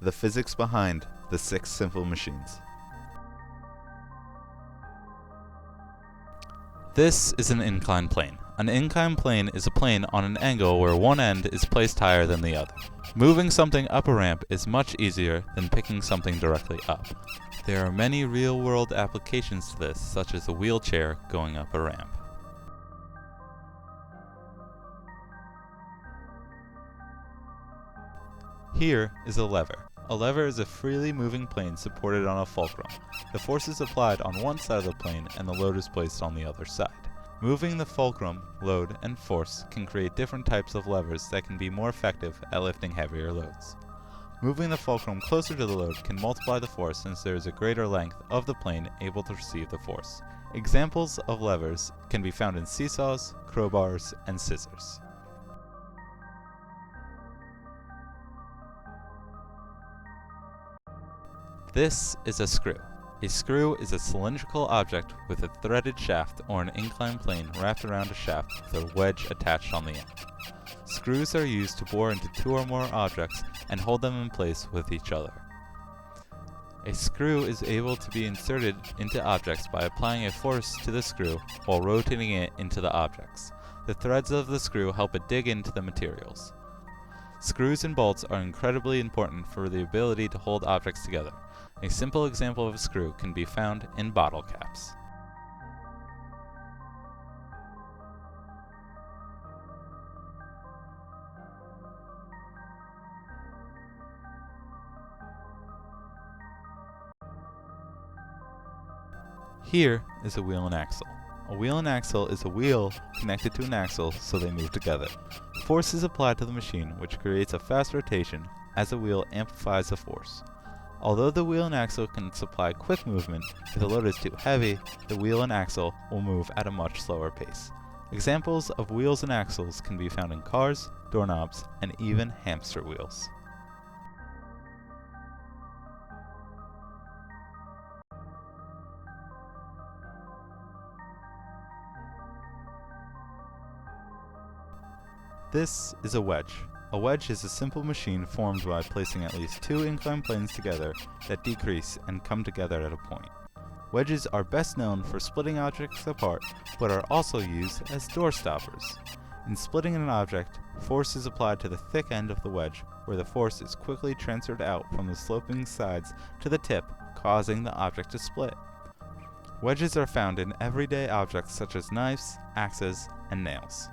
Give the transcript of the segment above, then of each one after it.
the physics behind the 6 simple machines. This is an inclined plane. An inclined plane is a plane on an angle where one end is placed higher than the other. Moving something up a ramp is much easier than picking something directly up. There are many real-world applications to this, such as a wheelchair going up a ramp. Here is a lever. A lever is a freely moving plane supported on a fulcrum. The force is applied on one side of the plane and the load is placed on the other side. Moving the fulcrum, load, and force can create different types of levers that can be more effective at lifting heavier loads. Moving the fulcrum closer to the load can multiply the force since there is a greater length of the plane able to receive the force. Examples of levers can be found in seesaws, crowbars, and scissors. This is a screw. A screw is a cylindrical object with a threaded shaft or an inclined plane wrapped around a shaft with a wedge attached on the end. Screws are used to bore into 2 or more objects and hold them in place with each other. A screw is able to be inserted into objects by applying a force to the screw while rotating it into the objects. The threads of the screw help it dig into the materials. Screws and bolts are incredibly important for the ability to hold objects together. A simple example of a screw can be found in bottle caps. Here is a wheel and axle. A wheel and axle is a wheel connected to an axle so they move together. Force is applied to the machine, which creates a fast rotation as the wheel amplifies the force. Although the wheel and axle can supply quick movement, if the load is too heavy, the wheel and axle will move at a much slower pace. Examples of wheels and axles can be found in cars, doorknobs, and even hamster wheels. This is a wedge. A wedge is a simple machine formed by placing at least 2 inclined planes together that decrease and come together at a point. Wedges are best known for splitting objects apart, but are also used as door stoppers. In splitting an object, force is applied to the thick end of the wedge, where the force is quickly transferred out from the sloping sides to the tip, causing the object to split. Wedges are found in everyday objects such as knives, axes, and nails.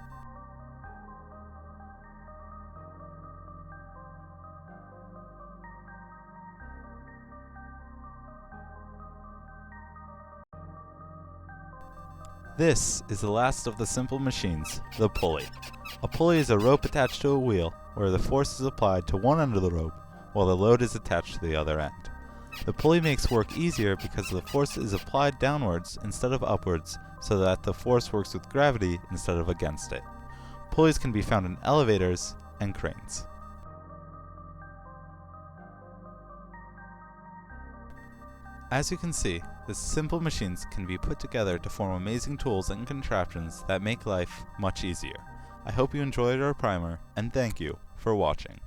This is the last of the simple machines, the pulley. A pulley is a rope attached to a wheel where the force is applied to one end of the rope while the load is attached to the other end. The pulley makes work easier because the force is applied downwards instead of upwards so that the force works with gravity instead of against it. Pulleys can be found in elevators and cranes. As you can see, the simple machines can be put together to form amazing tools and contraptions that make life much easier. I hope you enjoyed our primer, and thank you for watching.